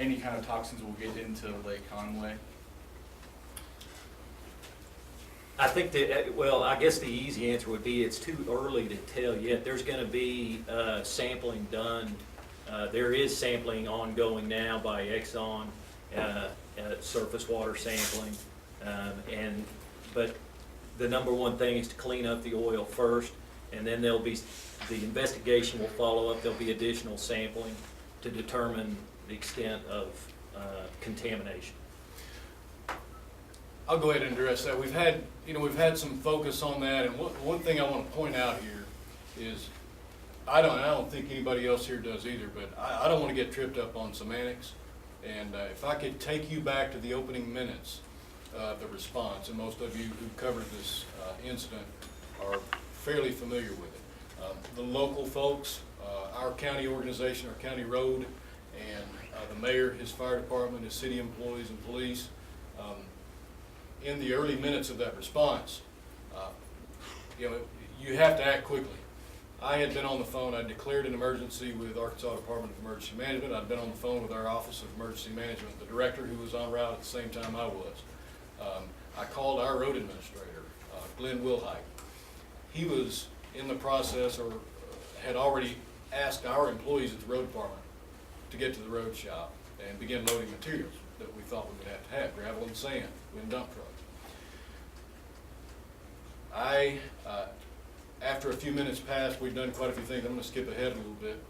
any kind of toxins will get into Lake Conway? I think that, well, I guess the easy answer would be it's too early to tell yet. There's going to be sampling done. There is sampling ongoing now by Exxon, surface water sampling, but the number one thing is to clean up the oil first, and then there'll be, the investigation will follow up. There'll be additional sampling to determine the extent of contamination. I'll go ahead and address that. We've had some focus on that, and one thing I want to point out here is, I don't think anybody else here does either, but I don't want to get tripped up on semantics. And if I could take you back to the opening minutes of the response, and most of you who covered this incident are fairly familiar with it. The local folks, our county organization, our county road, and the mayor, his fire department, his city employees and police, in the early minutes of that response, you have to act quickly. I had been on the phone. I declared an emergency with Arkansas Department of Emergency Management. I'd been on the phone with our Office of Emergency Management, the director who was en route at the same time I was. I called our road administrator, Glenn Wilhite. He was in the process, or had already asked our employees at the road department to get to the road shop and begin loading materials that we thought we would have, gravel and sand, in dump trucks. After a few minutes passed, we'd done quite a few things. I'm going to skip ahead a little bit.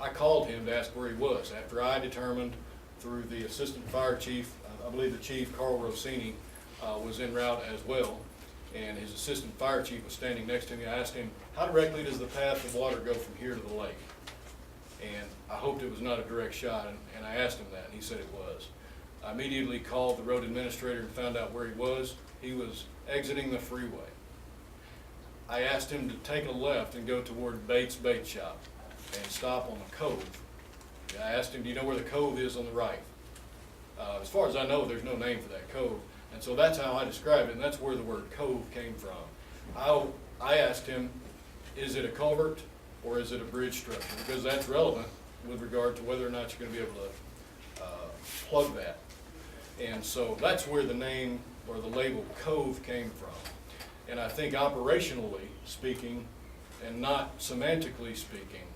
I called him to ask where he was. After I determined through the assistant fire chief, I believe the chief, Carl Rossini, was en route as well, and his assistant fire chief was standing next to me. I asked him, how directly does the path of water go from here to the lake? And I hoped it was not a direct shot, and I asked him that, and he said it was. I immediately called the road administrator and found out where he was. He was exiting the freeway. I asked him to take a left and go toward Bates Bait Shop and stop on the cove. I asked him, do you know where the cove is on the right? As far as I know, there's no name for that cove. And so that's how I describe it, and that's where the word cove came from. I asked him, is it a culvert or is it a bridge structure? Because that's relevant with regard to whether or not you're going to be able to plug that. And so that's where the name or the label cove came from. And I think operationally speaking, and not semantically speaking,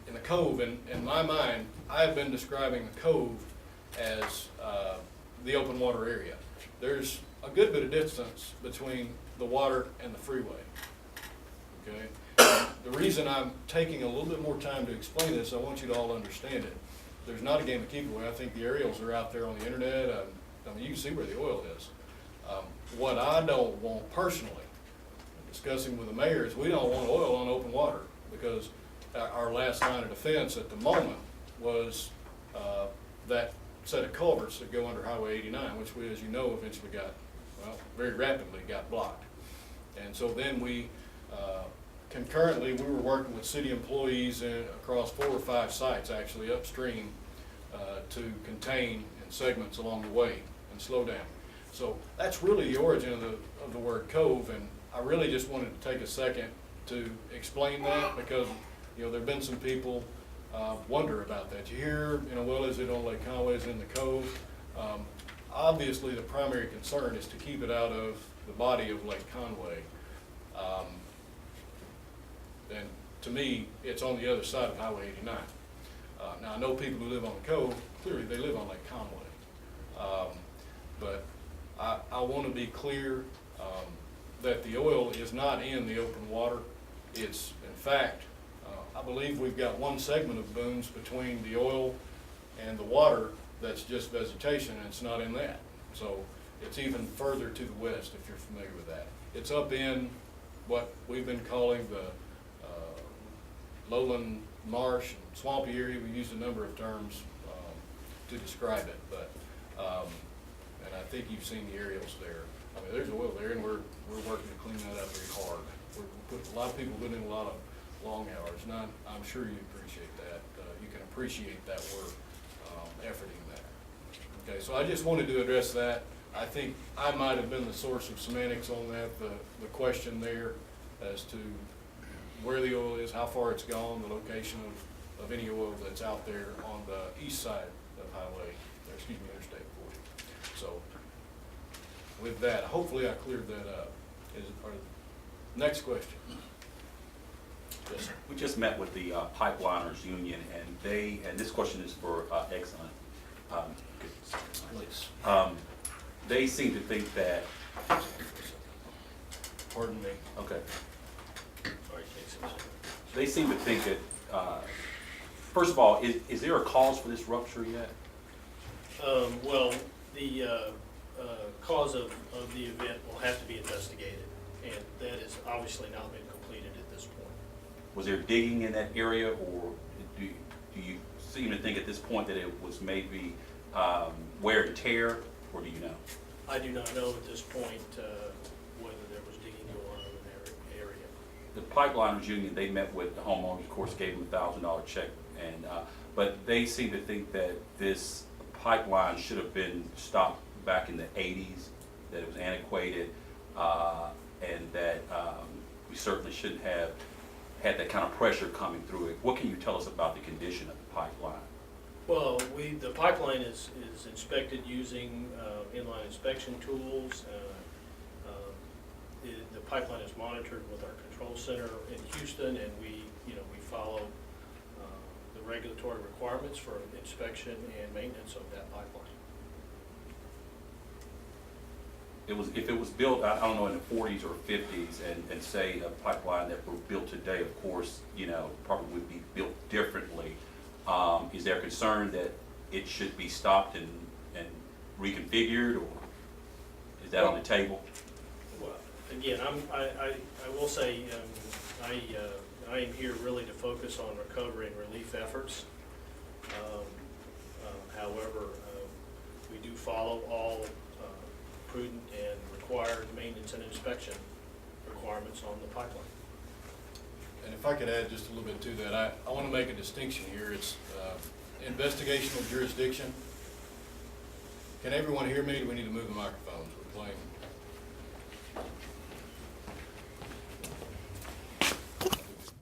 in the cove, in my mind, I have been describing the cove as the open water area. There's a good bit of distance between the water and the freeway. Okay? The reason I'm taking a little bit more time to explain this, I want you to all understand it. There's not a game of keep away. I think the aerials are out there on the internet. I mean, you can see where the oil is. What I don't want personally, discussing with the mayor, is we don't want oil on open water, because our last line of defense at the moment was that set of culverts that go under Highway 89, which we, as you know, eventually got, well, very rapidly got blocked. And so then we, concurrently, we were working with city employees across 4 or 5 sites, actually upstream, to contain in segments along the way and slow down. So that's really the origin of the word cove, and I really just wanted to take a second to explain that, because there have been some people wonder about that. You hear, well, is it on Lake Conway, is it in the cove? Obviously, the primary concern is to keep it out of the body of Lake Conway. And to me, it's on the other side of Highway 89. Now, I know people who live on the cove, clearly they live on Lake Conway. But I want to be clear that the oil is not in the open water. It's, in fact, I believe we've got one segment of booms between the oil and the water that's just vegetation, and it's not in that. So it's even further to the west, if you're familiar with that. It's up in what we've been calling the lowland marsh and swampy area. We used a number of terms to describe it, but and I think you've seen the aerials there. I mean, there's oil there, and we're working to clean that up very hard. A lot of people put in a lot of long hours, and I'm sure you appreciate that. You can appreciate that work, efforting that. Okay, so I just wanted to address that. I think I might have been the source of semantics on that, the question there as to where the oil is, how far it's gone, the location of any oil that's out there on the east side of Interstate 40. So with that, hopefully I cleared that up. Next question. Yes, sir. We just met with the pipeliners union, and this question is for Exxon. Please. They seem to think that, Pardon me. okay, Sorry, Casey. they seem to think that, first of all, is there a cause for this rupture yet? Well, the cause of the event will have to be investigated, and that has obviously not been completed at this point. Was there digging in that area, or do you seem to think at this point that it was maybe wear and tear, or do you know? I do not know at this point whether there was digging going on in that area. The pipeliners union, they met with the homeowners, of course, gave them $1,000 check, and but they seem to think that this pipeline should have been stopped back in the 80s, that it was antiquated, and that we certainly shouldn't have had that kind of pressure coming through it. What can you tell us about the condition of the pipeline? Well, the pipeline is inspected using inline inspection tools. The pipeline is monitored with our control center in Houston, and we follow the regulatory requirements for inspection and maintenance of that pipeline. If it was built, I don't know, in the 40s or 50s, and say a pipeline that were built today, of course, probably would be built differently. Is there concern that it should be stopped and reconfigured, or is that on the table? Well, again, I will say, I am here really to focus on recovery and relief efforts. However, we do follow all prudent and required maintenance and inspection requirements on the pipeline. And if I could add just a little bit to that, I want to make a distinction here. It's investigational jurisdiction. Can everyone hear me? Do we need to move the microphones? We're playing.